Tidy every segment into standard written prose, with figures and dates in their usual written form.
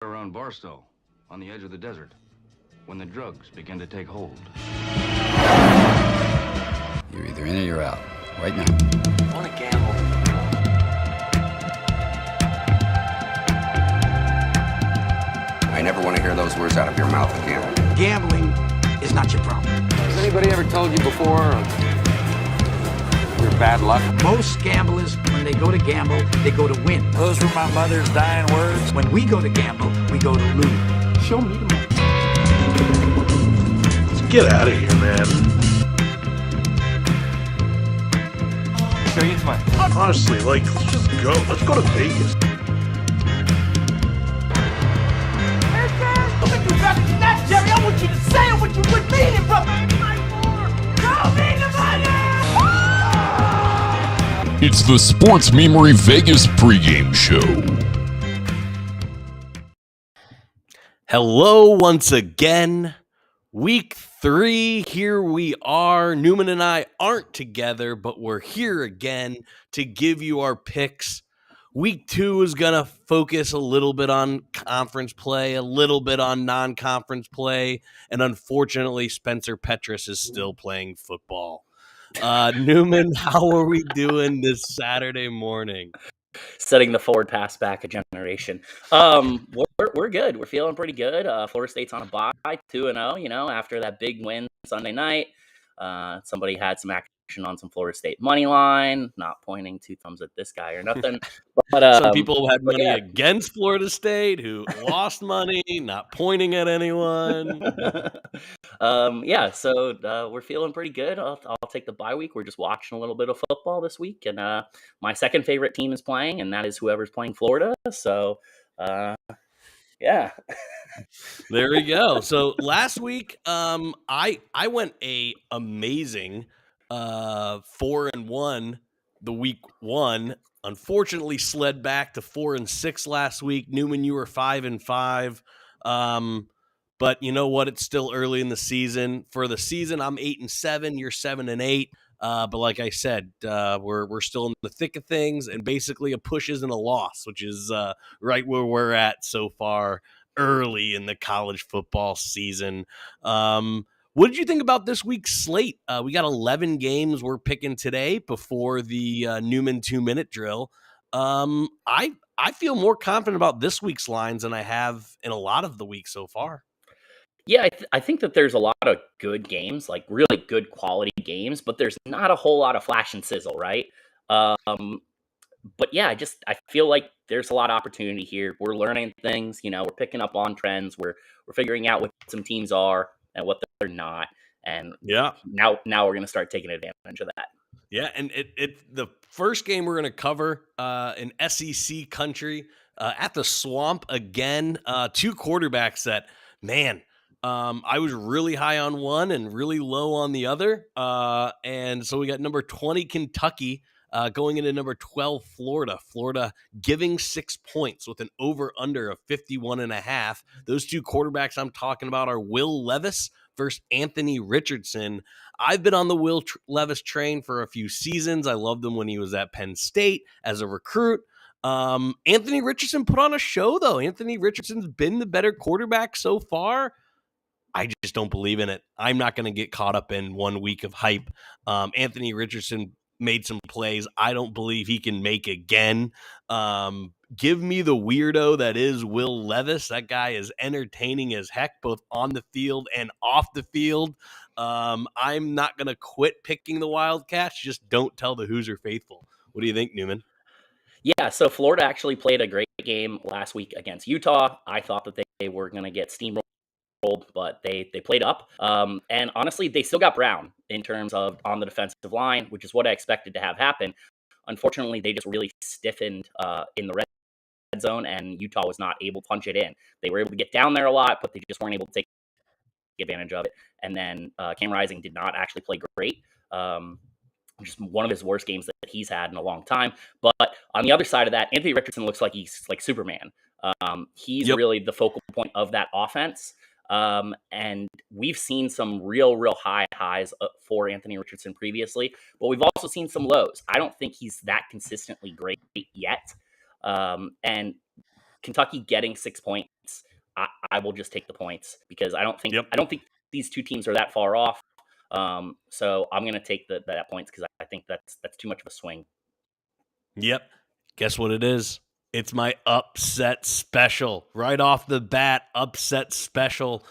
Around Barstow, on the edge of the desert, when the drugs begin to take hold. You're either in or you're out, right now. I want to gamble. I never want to hear those words out of your mouth again. Gambling is not your problem. Has anybody ever told you before you're bad luck? Most gamblers, when they go to gamble, they go to win. Those were my mother's dying words. When we go to gamble, we go to lose. Show me the money. Let's get out of here, man. Show you money. Honestly, let's just go. Let's go to Vegas. Look at you, brother. Not Jerry. I want you to say what you would mean it, brother. Show me the money! It's the Sports Memory Vegas pregame show. Hello once again. Week 3, here we are. Newman and I aren't together, but we're here again to give you our picks. Week 2 is going to focus a little bit on conference play, a little bit on non-conference play, and unfortunately, Spencer Petras is still playing football. Newman, how are we doing this Saturday morning? Setting the forward pass back a generation. We're good. We're feeling pretty good. Florida State's on a bye, 2-0. You know, after that big win Sunday night, somebody had some action on some Florida State money line. Not pointing two thumbs at this guy or nothing. But some people had money against Florida State who lost money. Not pointing at anyone. So we're feeling pretty good. I'll take the bye week. We're just watching a little bit of football this week, and my second favorite team is playing, and that is whoever's playing Florida. So, yeah. There we go. So last week, I went a amazing 4-1 the week 1. Unfortunately, slid back to 4-6 last week. Newman, you were 5-5. But you know what? It's still early in the season. For the season, I'm 8-7. You're 7-8. But like I said, we're still in the thick of things, and basically a push isn't a loss, which is right where we're at so far early in the college football season. What did you think about this week's slate? We got 11 games we're picking today before the Newman 2-minute drill. I feel more confident about this week's lines than I have in a lot of the weeks so far. Yeah, I think that there's a lot of good games, like really good quality games, but there's not a whole lot of flash and sizzle, right? But yeah, I feel like there's a lot of opportunity here. We're learning things, you know, we're picking up on trends. We're figuring out what some teams are and what they're not. And yeah, now we're going to start taking advantage of that. Yeah, and the first game we're going to cover in SEC country at the Swamp again. Two quarterbacks that, man, I was really high on one and really low on the other. And so we got number 20 Kentucky going into number 12 Florida. Florida giving 6 points with an over-under of 51.5. Those two quarterbacks I'm talking about are Will Levis versus Anthony Richardson. I've been on the Will Levis train for a few seasons. I loved him when he was at Penn State as a recruit. Anthony Richardson put on a show, though. Anthony Richardson's been the better quarterback so far. I just don't believe in it. I'm not going to get caught up in 1 week of hype. Anthony Richardson made some plays I don't believe he can make again. Give me the weirdo that is Will Levis. That guy is entertaining as heck, both on the field and off the field. I'm not going to quit picking the Wildcats. Just don't tell the Hoosier faithful. What do you think, Newman? Yeah, so Florida actually played a great game last week against Utah. I thought that they were going to get steamrolled, but they played up. And honestly, they still got Brown in terms of on the defensive line, which is what I expected to have happen. Unfortunately, they just really stiffened in the red zone, and Utah was not able to punch it in. They were able to get down there a lot, but they just weren't able to take advantage of it. And then Cam Rising did not actually play great. Just one of his worst games that he's had in a long time. But on the other side of that, Anthony Richardson looks like he's like Superman. He's really the focal point of that offense. And we've seen some real high highs for Anthony Richardson previously, but we've also seen some lows. I don't think he's that consistently great yet. And Kentucky getting 6 points I will just take the points because I don't think Yep. these two teams are that far off. So I'm going to take that points because I think that's too much of a swing. Yep. Guess what it is? It's my upset special. Right off the bat, upset special.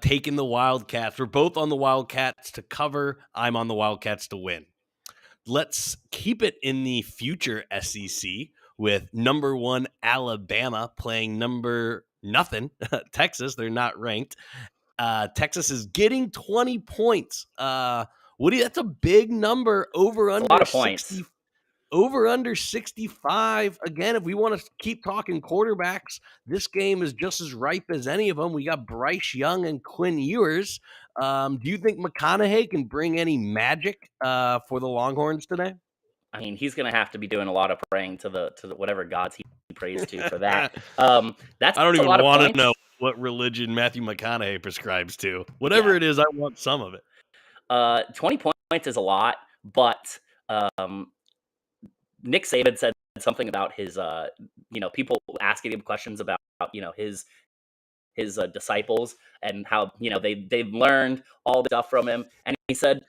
Taking the Wildcats. We're both on the Wildcats to cover. I'm on the Wildcats to win. Let's keep it in the future SEC with number 1 Alabama playing number nothing Texas. They're not ranked. Texas is getting 20 points. Woody, that's a big number. Over It's under a lot of 60. points. Over under 65. Again, if we want to keep talking quarterbacks, this game is just as ripe as any of them. We got Bryce Young and Quinn Ewers. Do you think McConaughey can bring any magic for the Longhorns today? I mean, he's going to have to be doing a lot of praying to the whatever gods he prays to for that. That's I don't even want to know what religion Matthew McConaughey prescribes to. Whatever it is, I want some of it. 20 points is a lot, but Nick Saban said something about his, people asking him questions about, his disciples and how, they've learned all the stuff from him. And he said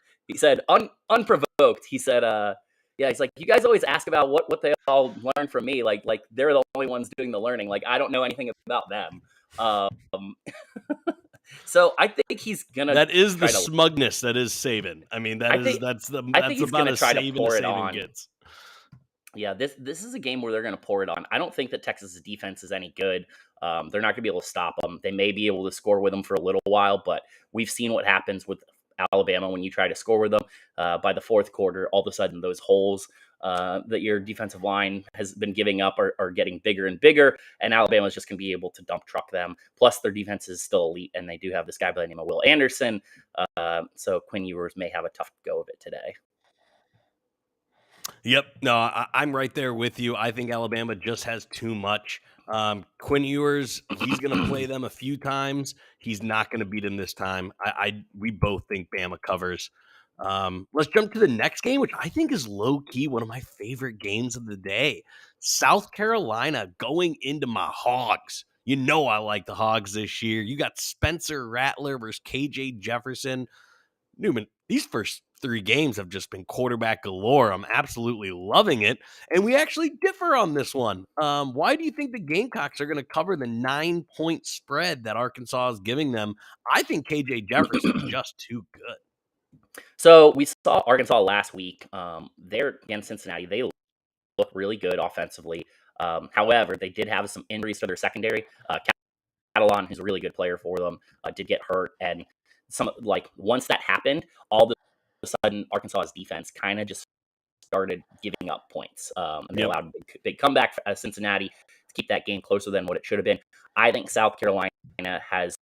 unprovoked, he said, he's like, you guys always ask about what they all learned from me. Like they're the only ones doing the learning. Like, I don't know anything about them. So I think he's gonna. That is the smugness that is Saban. I mean, that's he's about gonna try to pour it Saban on. Gets. Yeah, this is a game where they're going to pour it on. I don't think that Texas's defense is any good. They're not going to be able to stop them. They may be able to score with them for a little while, but we've seen what happens with Alabama when you try to score with them. By the fourth quarter, all of a sudden those holes that your defensive line has been giving up are getting bigger and bigger, and Alabama is just going to be able to dump truck them. Plus, their defense is still elite, and they do have this guy by the name of Will Anderson. So Quinn Ewers may have a tough go of it today. Yep. No, I'm right there with you. I think Alabama just has too much. Quinn Ewers, he's going to play them a few times. He's not going to beat him this time. We both think Bama covers. Let's jump to the next game, which I think is low-key one of my favorite games of the day. South Carolina going into my Hogs. You know I like the Hogs this year. You got Spencer Rattler versus KJ Jefferson. Newman, these first 3 games have just been quarterback galore. I'm absolutely loving it. And we actually differ on this one. Why do you think the Gamecocks are going to cover the 9-point spread that Arkansas is giving them? I think KJ Jefferson is just too good. So we saw Arkansas last week. They're against Cincinnati. They look really good offensively. However, they did have some injuries to their secondary. Catalan, who's a really good player for them, did get hurt. And once that happened, all of a sudden Arkansas's defense kind of just started giving up points. And they allowed a big comeback out of Cincinnati to keep that game closer than what it should have been. I think South Carolina has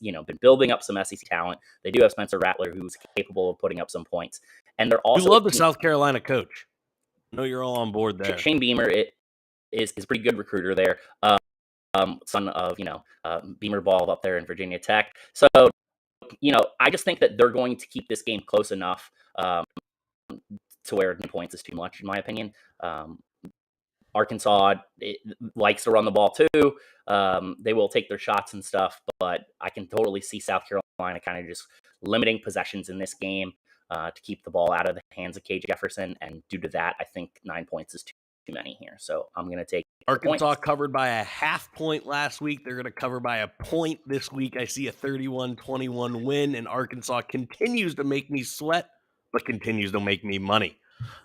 been building up some SEC talent. They do have Spencer Rattler, who's capable of putting up some points. And they're also... You love the South Carolina coach. I know you're all on board there. Shane Beamer is a pretty good recruiter there. Son of, Beamer Ball up there in Virginia Tech. So, I just think that they're going to keep this game close enough to where 9 points is too much, in my opinion. Arkansas likes to run the ball too. They will take their shots and stuff, but I can totally see South Carolina kind of just limiting possessions in this game to keep the ball out of the hands of KJ Jefferson. And due to that, I think 9 points is too many here. So I'm going to take Arkansas covered by a half point last week. They're going to cover by a point this week. I see a 31-21 win, and Arkansas continues to make me sweat, but continues to make me money.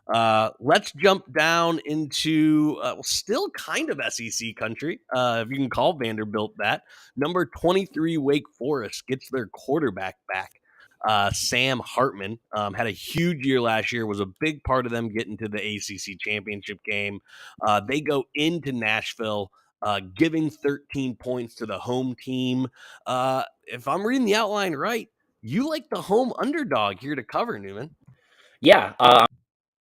Let's jump down into still kind of SEC country, if you can call Vanderbilt that. Number 23 Wake Forest gets their quarterback back. Sam Hartman had a huge year last year, was a big part of them getting to the ACC championship game. They go into Nashville, giving 13 points to the home team. If I'm reading the outline right, you like the home underdog here to cover, Newman. Yeah,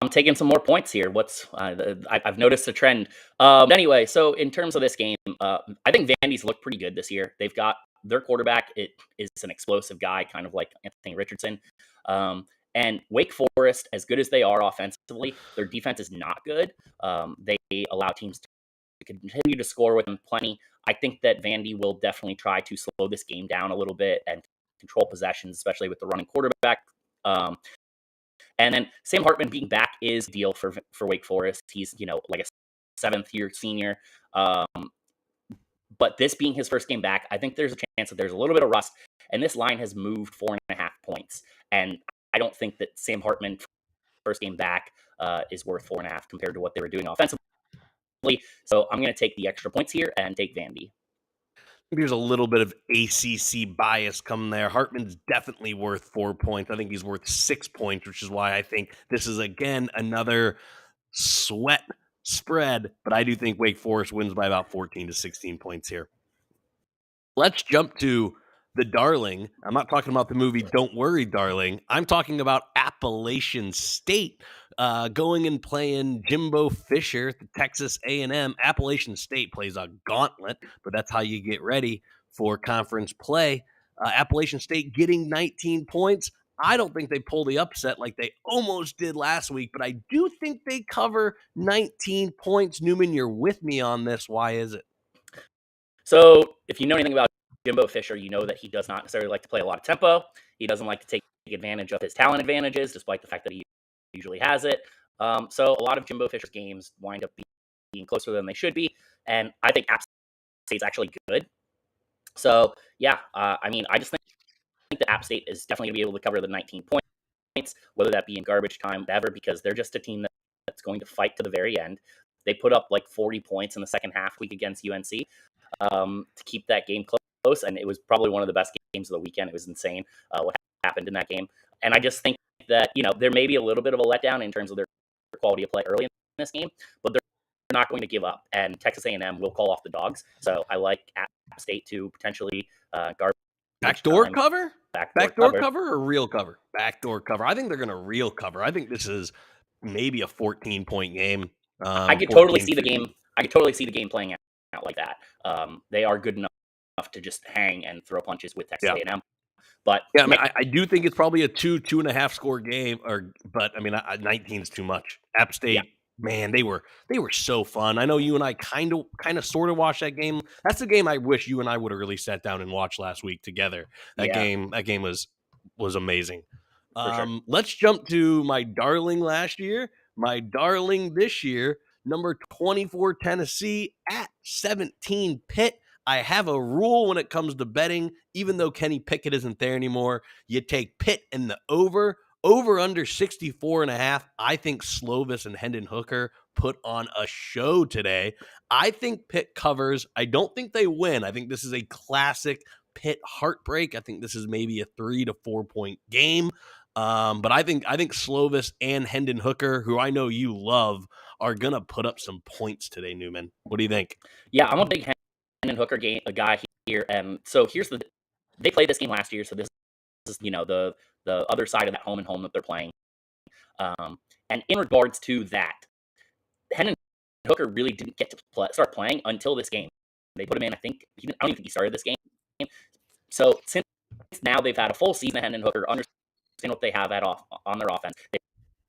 I'm taking some more points here. I've noticed a trend. Anyway, so in terms of this game, I think Vandy's looked pretty good this year. They've got their quarterback. It is an explosive guy, kind of like Anthony Richardson. And Wake Forest, as good as they are offensively, their defense is not good. They allow teams to continue to score with them plenty. I think that Vandy will definitely try to slow this game down a little bit and control possessions, especially with the running quarterback. And then Sam Hartman being back is a deal for Wake Forest. He's, like a seventh-year senior. But this being his first game back, I think there's a chance that there's a little bit of rust. And this line has moved 4.5 points. And I don't think that Sam Hartman, first game back, is worth 4.5 compared to what they were doing offensively. So I'm going to take the extra points here and take Vandy. There's a little bit of ACC bias coming there. Hartman's definitely worth 4 points. I think he's worth 6 points, which is why I think this is, again, another sweat spread. But I do think Wake Forest wins by about 14 to 16 points here. Let's jump to the Darling. I'm not talking about the movie Don't Worry, Darling. I'm talking about Appalachian State going and playing Jimbo Fisher at the Texas A&M. Appalachian State plays a gauntlet, but that's how you get ready for conference play. Appalachian State getting 19 points. I don't think they pull the upset like they almost did last week, but I do think they cover 19 points. Newman, you're with me on this. Why is it? So if you know anything about Jimbo Fisher, you know that he does not necessarily like to play a lot of tempo. He doesn't like to take advantage of his talent advantages, despite the fact that he usually has it. So a lot of Jimbo Fisher's games wind up being closer than they should be. And I think App State's actually good. So, yeah, I just think that App State is definitely going to be able to cover the 19 points, whether that be in garbage time, whatever, because they're just a team that's going to fight to the very end. They put up like 40 points in the second half week against UNC to keep that game close, and it was probably one of the best games of the weekend. It was insane what happened in that game. And I just think that, there may be a little bit of a letdown in terms of their quality of play early in this game, but they're not going to give up, and Texas A&M will call off the dogs. So I like App State to potentially guard. Backdoor cover? Backdoor cover or real cover? Backdoor cover. I think they're going to real cover. I think this is maybe a 14-point game. I could totally see the game. I could totally see the game playing out like that. They are good enough to just hang and throw punches with Texas A&M. But yeah, I do think it's probably a 2.5 score game. But 19 is too much. App State, man, they were so fun. I know you and I kind of sort of watched that game. That's the game I wish you and I would have really sat down and watched last week together. That game was amazing. Sure. Let's jump to my darling last year, my darling this year, number 24 Tennessee at 17 Pitt. I have a rule when it comes to betting, even though Kenny Pickett isn't there anymore. You take Pitt and the over under 64.5. I think Slovis and Hendon Hooker put on a show today. I think Pitt covers. I don't think they win. I think this is a classic Pitt heartbreak. I think this is maybe a 3 to 4 point game. But I think Slovis and Hendon Hooker, who I know you love, are gonna put up some points today. Newman, what do you think? Yeah, I'm a big Hendon Hooker guy here, and so they played this game last year, so this is the other side of that home and home that they're playing. And in regards to that, Hendon Hooker really didn't get to start playing until this game. They put him in. I don't even think he started this game. So since now they've had a full season, Hendon Hooker understand what they have on their offense. They've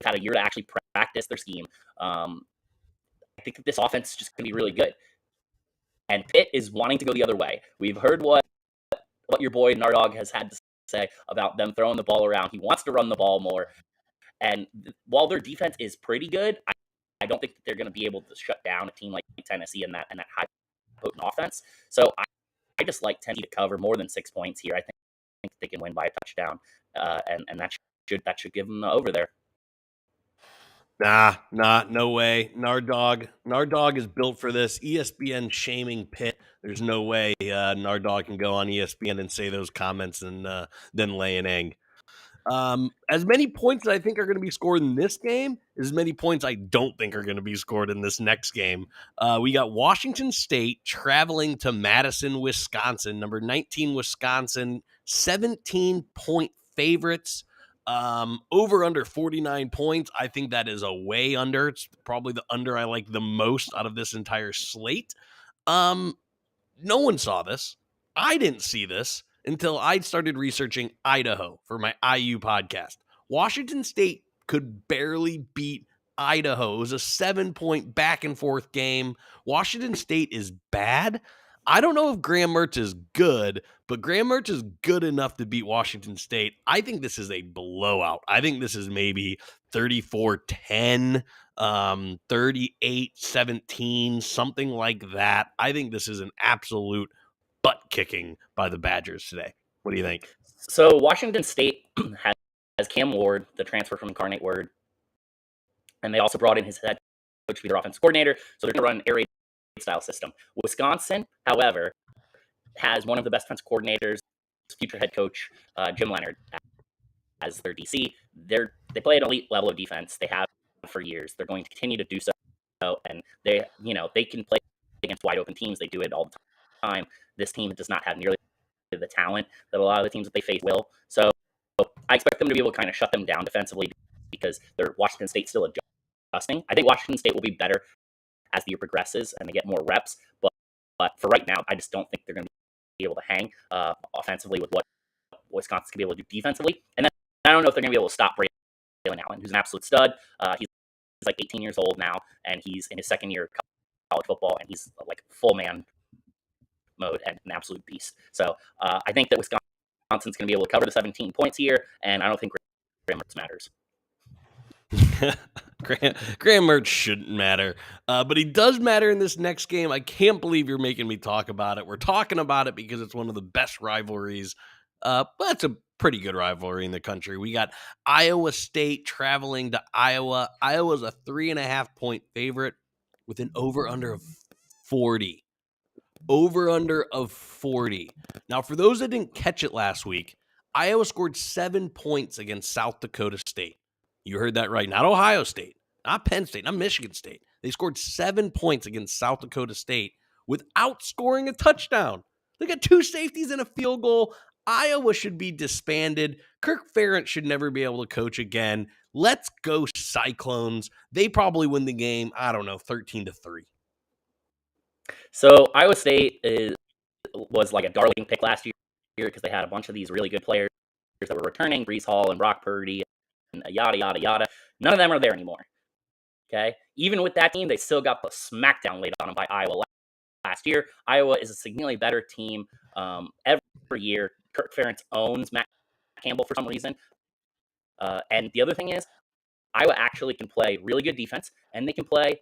had a year to actually practice their scheme. I think that this offense is just going to be really good. And Pitt is wanting to go the other way. We've heard what your boy Nardog has had to say about them throwing the ball around. He wants to run the ball more. And while their defense is pretty good, I don't think that they're going to be able to shut down a team like Tennessee and that high potent offense. So I just like Tennessee to cover more than 6 points here. I think they can win by a touchdown, and that should give them the over there. No way. Nardog is built for this. ESPN shaming Pitt. There's no way Nardog can go on ESPN and say those comments and then lay an egg. As many points that I think are going to be scored in this game, as many points I don't think are going to be scored in this next game. We got Washington State traveling to Madison, Wisconsin. Number 19 Wisconsin, 17-point favorites. Over under 49 points. I think that is a way under. It's probably the under I like the most out of this entire slate. No one saw this. I didn't see this until I started researching Idaho for my IU podcast. Washington State could barely beat Idaho. It was a 7-point back and forth game. Washington State is bad. I don't know if Graham Mertz is good, but Graham Mertz is good enough to beat Washington State. I think this is a blowout. I think this is maybe 34-10, 38-17, something like that. I think this is an absolute butt kicking by the Badgers today. What do you think? So Washington State has Cam Ward, the transfer from Incarnate Word, and they also brought in his head coach to be their offensive coordinator. So they're going to run an air raid style system. Wisconsin, however, has one of the best defensive coordinators, future head coach Jim Leonard, as their DC. They play an elite level of defense. They have for years. They're going to continue to do so, and they can play against wide open teams. They do it all the time. This team does not have nearly the talent that a lot of the teams that they face will. So I expect them to be able to kind of shut them down defensively because they're Washington State still adjusting. I think Washington State will be better as the year progresses and they get more reps. But for right now, I just don't think they're going to be able to hang offensively with what Wisconsin's going to be able to do defensively. And then I don't know if they're going to be able to stop Braylon Allen, who's an absolute stud. He's like 18 years old now, and he's in his second year of college football, and he's like full man mode and an absolute beast. So I think that Wisconsin's going to be able to cover the 17 points here, and I don't think Graham Mertz matters. Graham Mertz shouldn't matter, but he does matter in this next game. I can't believe you're making me talk about it. We're talking about it because it's one of the best rivalries, but it's a pretty good rivalry in the country. We got Iowa State traveling to Iowa. Iowa's a 3.5-point favorite with an over-under of 40. Over-under of 40. Now, for those that didn't catch it last week, Iowa scored 7 points against South Dakota State. You heard that right. Not Ohio State, not Penn State, not Michigan State. They scored 7 points against South Dakota State without scoring a touchdown. They got 2 safeties and a field goal. Iowa should be disbanded. Kirk Ferentz should never be able to coach again. Let's go Cyclones. They probably win the game, I don't know, 13-3. So Iowa State was like a darling pick last year because they had a bunch of these really good players that were returning, Breece Hall and Brock Purdy and yada, yada, yada. None of them are there anymore. Okay? Even with that team, they still got the smackdown laid on them by Iowa last year. Iowa is a significantly better team every year. Kirk Ferentz owns Matt Campbell for some reason. And the other thing is, Iowa actually can play really good defense, and they can play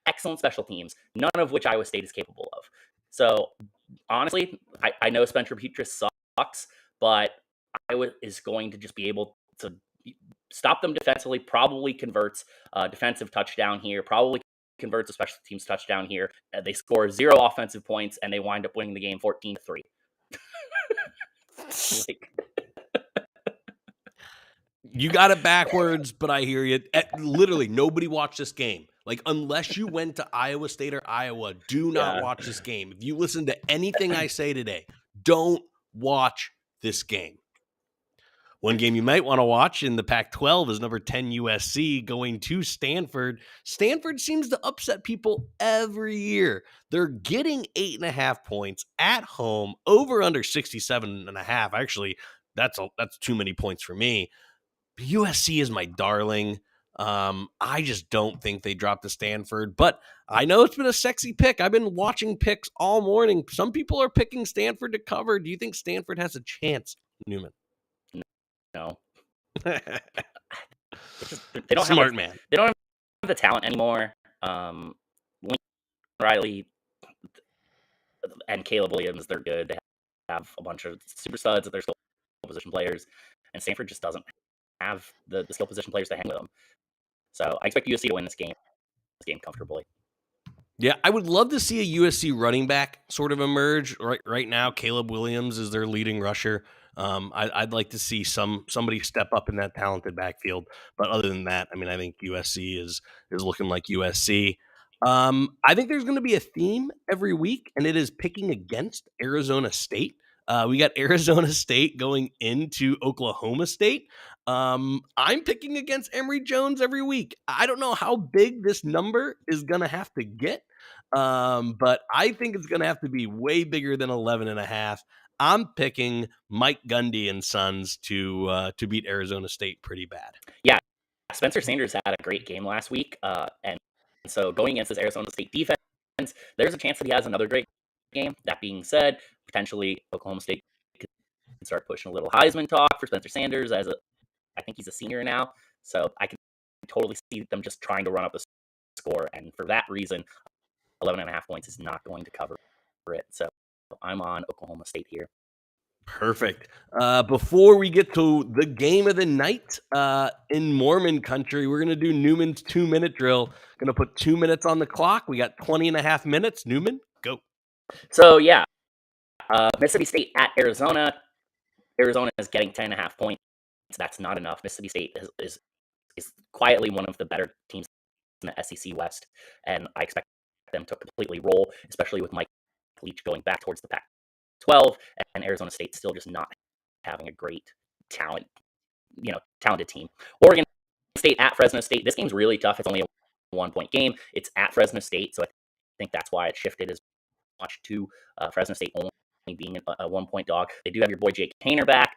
excellent special teams, none of which Iowa State is capable of. So, honestly, I know Spencer Petras sucks, but Iowa is going to just be able to stop them defensively, probably converts a defensive touchdown here, probably converts a special teams touchdown here. They score 0 offensive points, and they wind up winning the game 14-3. You got it backwards, but I hear you. Literally, nobody watched this game. Like, unless you went to Iowa State or Iowa, do not watch this game. If you listen to anything I say today, don't watch this game. One game you might want to watch in the Pac-12 is number 10 USC going to Stanford. Stanford seems to upset people every year. They're getting 8.5 points at home, over under 67.5. Actually, that's too many points for me. USC is my darling. I just don't think they drop to Stanford, but I know it's been a sexy pick. I've been watching picks all morning. Some people are picking Stanford to cover. Do you think Stanford has a chance, Newman? No. They don't Smart have man. They don't have the talent anymore. Lincoln Riley and Caleb Williams, they're good. They have a bunch of super studs that they're skill position players, and Stanford just doesn't have the skill position players to hang with them. So I expect USC to win this game comfortably. Yeah, I would love to see a USC running back sort of emerge. Right now, Caleb Williams is their leading rusher. I'd like to see somebody step up in that talented backfield. But other than that, I mean, I think USC is looking like USC. I think there's going to be a theme every week, and it is picking against Arizona State. We got Arizona State going into Oklahoma State. I'm picking against Emory Jones every week. I don't know how big this number is going to have to get, but I think it's going to have to be way bigger than 11.5. I'm picking Mike Gundy and Sons to beat Arizona State pretty bad. Yeah, Spencer Sanders had a great game last week, and so going against this Arizona State defense, there's a chance that he has another great game. That being said, potentially Oklahoma State could start pushing a little Heisman talk for Spencer Sanders I think he's a senior now. So I can totally see them just trying to run up the score. And for that reason, 11.5 points is not going to cover it. So I'm on Oklahoma State here. Perfect. Before we get to the game of the night in Mormon country, we're going to do Newman's 2-minute drill. Going to put 2 minutes on the clock. We got 20.5 minutes. Newman, go. So, yeah, Mississippi State at Arizona. Arizona is getting 10.5 points. That's not enough. Mississippi State is quietly one of the better teams in the SEC West, and I expect them to completely roll, especially with Mike Leach going back towards the Pac-12, and Arizona State still just not having a great talented team. Oregon State at Fresno State. This game's really tough. It's only a 1-point game. It's at Fresno State, so I think that's why it shifted as much to Fresno State only being a 1-point dog. They do have your boy Jake Haener back,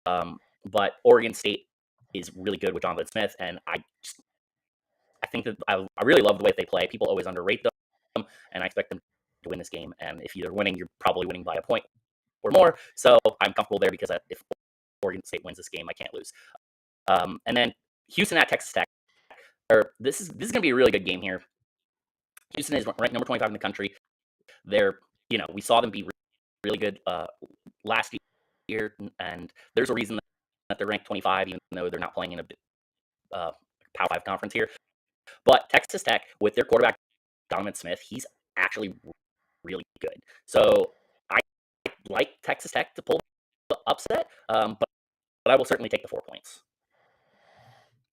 but Oregon State is really good with Jonathan Smith, and I think that I really love the way they play. People always underrate them, and I expect them to win this game. And if you're winning, you're probably winning by a point or more. So I'm comfortable there because if Oregon State wins this game, I can't lose. And then Houston at Texas Tech. This is going to be a really good game here. Houston is ranked number 25 in the country. We saw them be really good last year, and there's a reason that they're ranked 25, even though they're not playing in a Power 5 conference here. But Texas Tech, with their quarterback, Donovan Smith, he's actually really good. So I like Texas Tech to pull the upset, but I will certainly take the 4 points.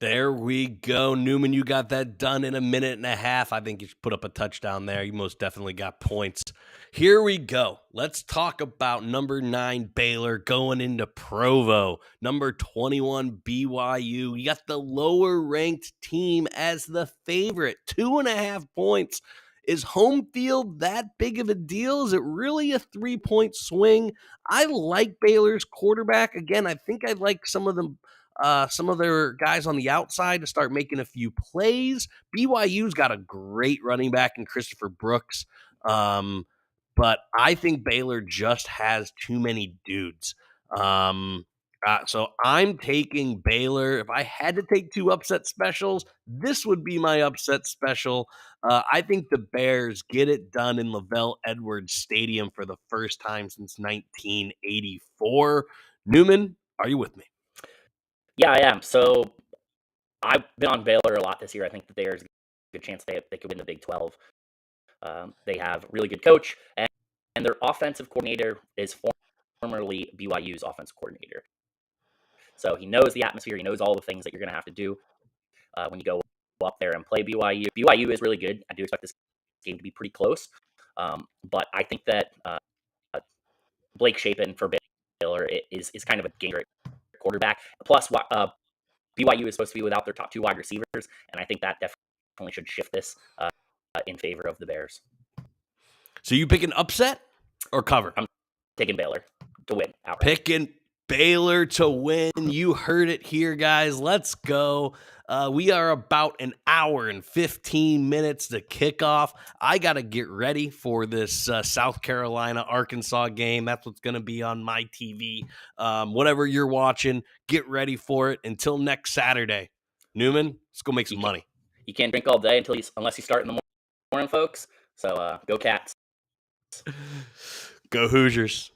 There we go. Newman, you got that done in a minute and a half. I think you should put up a touchdown there. You most definitely got points. Here we go. Let's talk about number 9 Baylor going into Provo. Number 21 BYU. You got the lower ranked team as the favorite. 2.5 points. Is home field that big of a deal? Is it really a 3-point swing? I like Baylor's quarterback. Again, I think I like some of their guys on the outside to start making a few plays. BYU's got a great running back in Christopher Brooks. But I think Baylor just has too many dudes. So I'm taking Baylor. If I had to take 2 upset specials, this would be my upset special. I think the Bears get it done in Lavelle Edwards Stadium for the first time since 1984. Newman, are you with me? Yeah, I am. So I've been on Baylor a lot this year. I think that there's a good chance they could win the Big 12. They have a really good coach, and their offensive coordinator is formerly BYU's offensive coordinator. So he knows the atmosphere. He knows all the things that you're going to have to do when you go up there and play BYU. BYU is really good. I do expect this game to be pretty close. But I think that Blake Shapen for Baylor is kind of a game quarterback. Plus, BYU is supposed to be without their top 2 wide receivers, and I think that definitely should shift this in favor of the Bears. So you picking upset or cover? I'm taking Baylor to win outright. Picking Baylor to win. You heard it here, guys. Let's go. We are about an hour and 15 minutes to kick off. I got to get ready for this South Carolina-Arkansas game. That's what's going to be on my TV. Whatever you're watching, get ready for it. Until next Saturday. Newman, let's go make some money. You can't drink all day unless you start in the morning, folks. So go Cats. Go Hoosiers.